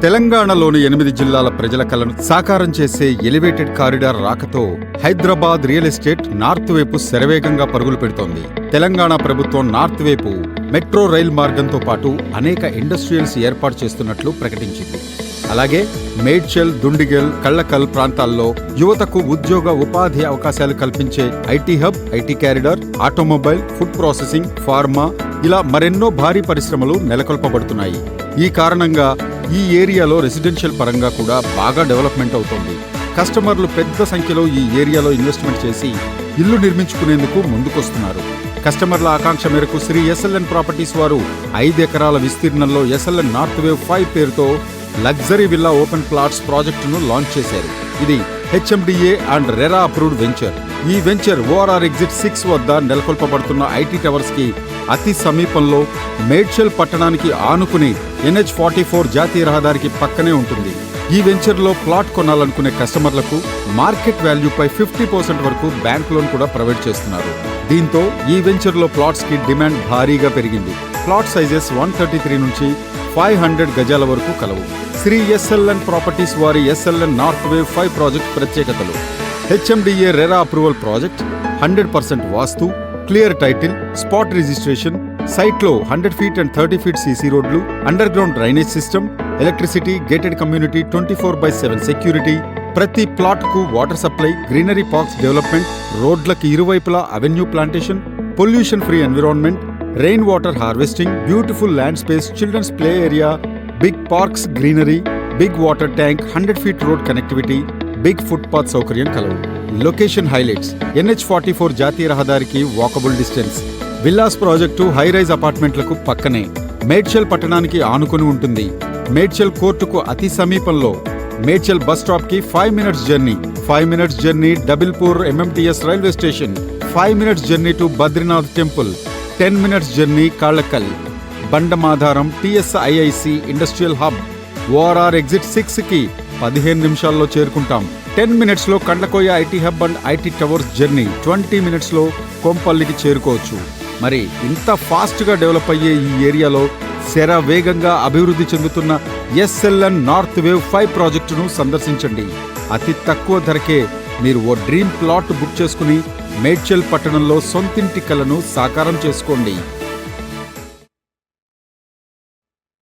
తెలంగాణలోని 8 జిల్లాల ప్రజల కలను సాకారం చేసే ఎలివేటెడ్ కారిడార్ రాకతో హైదరాబాద్ రియల్ ఎస్టేట్ నార్త్ వైపు శరవేగంగా పరుగులు పెడుతోంది. తెలంగాణ ప్రభుత్వం నార్త్ వైపు మెట్రో రైల్ మార్గంతో పాటు అనేక ఇండస్ట్రియల్స్ ఏర్పాటు చేస్తున్నట్లు ప్రకటించింది. అలాగే మేడ్చల్, దుండిగల్, కళ్ళకల్ ప్రాంతాల్లో యువతకు ఉద్యోగ ఉపాధి అవకాశాలు కల్పించే IT hub, IT corridor, automobile, food processing, pharma ఇలా మరెన్నో భారీ పరిశ్రమలు నెలకొల్పబడుతున్నాయి. ఈ కారణంగా ఈ ఏరియాలో రెసిడెన్షియల్ పరంగా కూడా బాగా డెవలప్మెంట్ అవుతోంది. కస్టమర్లు పెద్ద సంఖ్యలో ఈ ఏరియాలో ఇన్వెస్ట్మెంట్ చేసి ఇల్లు నిర్మించుకునేందుకు ముందుకొస్తున్నారు. కస్టమర్ల ఆకాంక్ష మేరకు శ్రీ ఎస్ఎల్ఎన్ ప్రాపర్టీస్ వారు 5 ఎకరాల విస్తీర్ణంలో ఎస్ఎల్ఎన్ నార్త్ వేవ్ 5 పేరుతో లగ్జరీ విల్లా ఓపెన్ ప్లాట్స్ ప్రాజెక్టును లాంచ్ చేశారు. ఇది HMDA and RERA approved venture. ఈ వెంచర్ ఓఆర్ఆర్ ఎగ్జిట్ 6 వద్ద నెలకొల్పబడుతున్న ఐటీ టవర్స్ కి అతి సమీపంలో మేడ్చల్ పట్టణానికి ఆనుకుని NH44 జాతీయ రహదారికి పక్కనే ఉంటుంది. ఈ వెంచర్లో ప్లాట్ కొనాలనుకునే కస్టమర్లకు మార్కెట్ వాల్యూపై 50% వరకు బ్యాంక్ లోన్ కూడా ప్రొవైడ్ చేస్తున్నారు. దీంతో ఈ వెంచర్లో ప్లాట్స్ కి డిమాండ్ భారీగా పెరిగింది. ప్లాట్ సైజెస్ 133 నుంచి 500 గజాల వరకు కలవు. శ్రీ ఎస్ఎల్ఎన్ ప్రాపర్టీస్ వారి ఎస్ఎల్ఎన్ నార్త్ వేవ్ 5 ప్రాజెక్ట్ ప్రత్యేకతలు: HMDA RERA approval project, 100% vastu, clear title, spot registration, సైట్లో 100 ఫీట్ అండ్ 30 ఫీట్ సీసీ రోడ్లు, underground drainage system, electricity, gated community, 24/7 security, ప్రతి ప్లాట్ కు water supply, greenery parks development, రోడ్లకు ఇరువైపులా avenue plantation, pollution free environment, rain water harvesting, beautiful land space, children's play area, big parks, greenery, big water tank, 100 feet road connectivity, big footpath సౌకర్యం కలవు. Location highlights: NH44 జాతీయ రహదారికి walkable distance, villas project high rise అపార్ట్మెంట్లకు పక్కనే, మేడ్చల్ పట్టణానికి ఆనుకుని ఉంటుంది. మేడ్చల్ కోర్టుకు అతి సమీపంలో, మేడ్చల్ బస్ స్టాప్ కి 5 minutes journey, 5 minutes journey Dabilpur MMTS railway station, 5 minutes journey to Badrinath temple, 10 minutes journey Kallakal, Bandamadharam TSIIC industrial hub. ORR exit 6 కి 15 నిమిషాల్లో చేరుకుంటాం. 10 మినిట్స్ లో Kandlakoya IT hub and IT towers journey, 20 minutes లో కొంపల్లికి చేరుకోవచ్చు. మరి ఇంత ఫాస్ట్ గా డెవలప్ అయ్యే ఈ ఏరియాలో శరవేగంగా అభివృద్ధి చెందుతున్న ఎస్ఎల్ఎన్ నార్త్ వేవ్ 5 ప్రాజెక్టును సందర్శించండి. అతి తక్కువ ధరకే మీరు ఓ డ్రీమ్ ప్లాట్ బుక్ చేసుకుని మేడ్చల్ పట్టణంలో సొంతింటి కలను సాకారం చేసుకోండి.